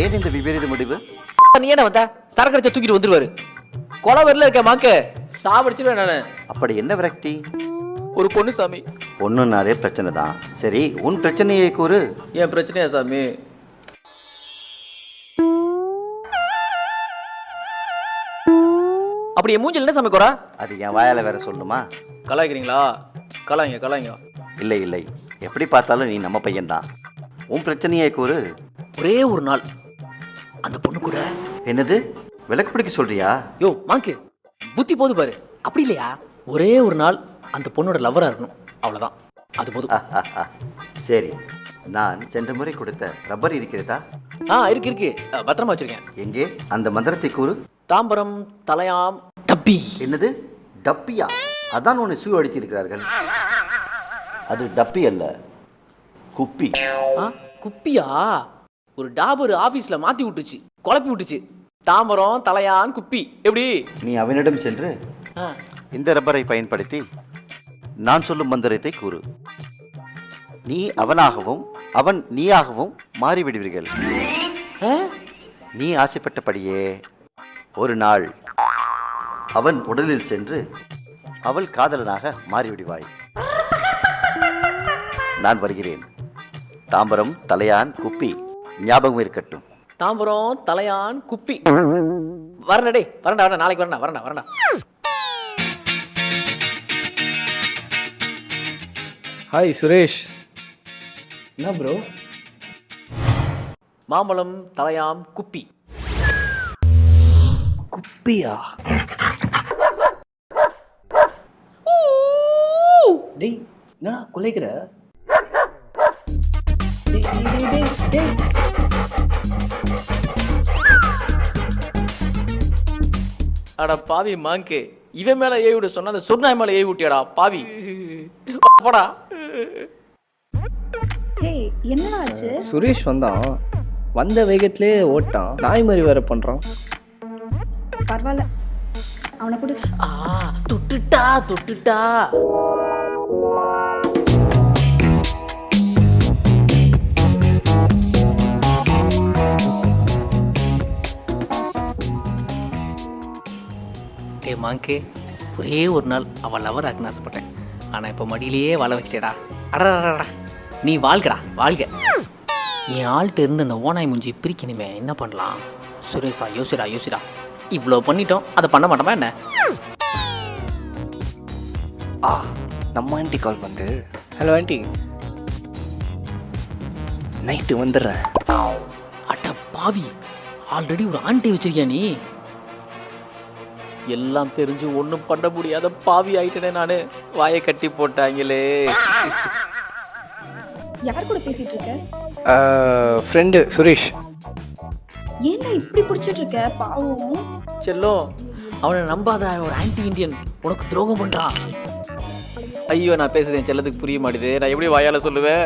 ஏன் இந்த விபரீத முடிவு? நீ என்ன வந்தா சரக்கு அடிச்சா தூக்கிட்டு வந்துருவாரு. கொலை வரல இருக்க மாக்க சாவடிச்சிருவேன் நானு. அப்படி என்ன விரக்தி? ஒரு பொண்ணு சாமி. பொண்ணுனாலே பிரச்சனை தான். சரி, உன் பிரச்சனையை கூறு. என் பிரச்சனையா சாமி? அப்படி என் மூஞ்சில் என்ன சாமி குறா? அது என் வாயால வேற சொல்லணுமா? கலாய்க்கிறீங்களா? கலாய்ங்க கலாய்ங்க. இல்லை இல்லை, எப்படி பார்த்தாலும் நீ நம்ம பையன்தான். உன் பிரச்சனையை கூறு. ஒரே ஒரு நாள் அந்த பொண்ணு கூட. என்னது, விளக்கு பிடிக்க சொல்றியா? யோ மாங்கு, புத்தி போது பாரு. அப்படி இல்லையா, ஒரே ஒரு நாள் அந்த பொண்ணோட லவ்வரா இருக்கணும், அவ்வளவுதான். அது போதும். சரி, நான் சென்ற முறை கொடுத்த ரப்பர் இருக்கிறதா? இருக்கு இருக்கு, பத்திரமா வச்சிருக்கேன். எங்கே? அந்த மந்திரத்தை கூறு. தாம்பரம் தலையாம் டப்பி. என்னது, டப்பியா? அதான் உன்னை ஷூ அடித்திருக்கிறார்கள். அது டப்பி அல்ல, குப்பி. குப்பியா? ஒரு டாபர் ஆபீஸ்ல மாத்தி விட்டுச்சு, குழப்பி விட்டுச்சு. தாம்பரம் தலையான் குப்பி. எப்படி? நீ அவனிடம் சென்று இந்த ரப்பரை பயன்படுத்தி நான் சொல்லும் மந்திரத்தை கூறு. நீ அவனாகவும் அவன் நீயாகவும் மாறிவிடுவீர்கள். நீ ஆசைப்பட்டபடியே ஒரு நாள் அவன் உடலில் சென்று அவள் காதலனாக மாறிவிடுவாய். நான் வருகிறேன். தாம்பரம் தலையான் குப்பி, ஞாபகம் இருக்கட்டும். தாம்பரம் தலையான் குப்பி. வரண்டே, வரண்டா வரண்டா, நாளைக்கு வரண்டா வரண்டா வரண்டா. ஹாய் சுரேஷ். என்ன ப்ரோ? மாம்பழம் தலையாம் குப்பி. குப்பியா? டேய், என்னடா குலைக்கிற? அட பாவி மாங்கு, இவன் மேல ஏவி விட சொன்ன அந்த சொர்ணாய் மேல ஏவி விட்டியாடா பாவி. போடா. ஏய், என்னடா ஆச்சு? சுரேஷ் வந்தான், வந்த வேகத்திலே ஓட்டான். நாய் மாதிரி வேற பண்றான். பரவாயில்ல, அவனை கூட. தொட்டுட்டா தொட்டுட்டா. மாங்கே, ஒரே ஒரு நாள் அவள் லவர் ஆக்குன்னு ஆசைப்பட்டேன். ஆனால் இப்போ மடியிலேயே வாழ வச்சிட்டேடா. அடடா, நீ வாழ்கடா வாழ்க. என் ஆள்கிட்ட இருந்து அந்த ஓனாய் மூஞ்சி பிரிக்கணுமே, என்ன பண்ணலாம்? சுரேஷா, யோசிடா யோசிடா. இவ்வளோ பண்ணிட்டோம், அதை பண்ண மாட்டோமா என்ன? நம்ம ஆண்டி கால் வந்து, ஹலோ ஆண்டி, நைட்டு வந்துடுறேன். அட பாவி, ஆல்ரெடி ஒரு ஆண்டி வச்சிருக்கியா நீ? எல்லாம் தெரிஞ்சு ஒன்றும் பண்ண முடியாத பாவி ஆயிட்டனே நானு. வாயை கட்டி போட்டாங்களே. யார் கூட பேசிட்டு இருக்க? ஃப்ரெண்டு சுரேஷ். ஏன்டா இப்படி பிடிச்சிட்டு இருக்க? பாவம் செல்லோ, அவனை நம்பாத, ஒரு ஆன்டி இண்டியன் உனக்கு துரோகம் பண்றான். ஐயோ, நான் பேசுறேன் செல்லத்துக்கு புரிய மாட்டேது. நான் எப்படி வாயால சொல்லுவேன்?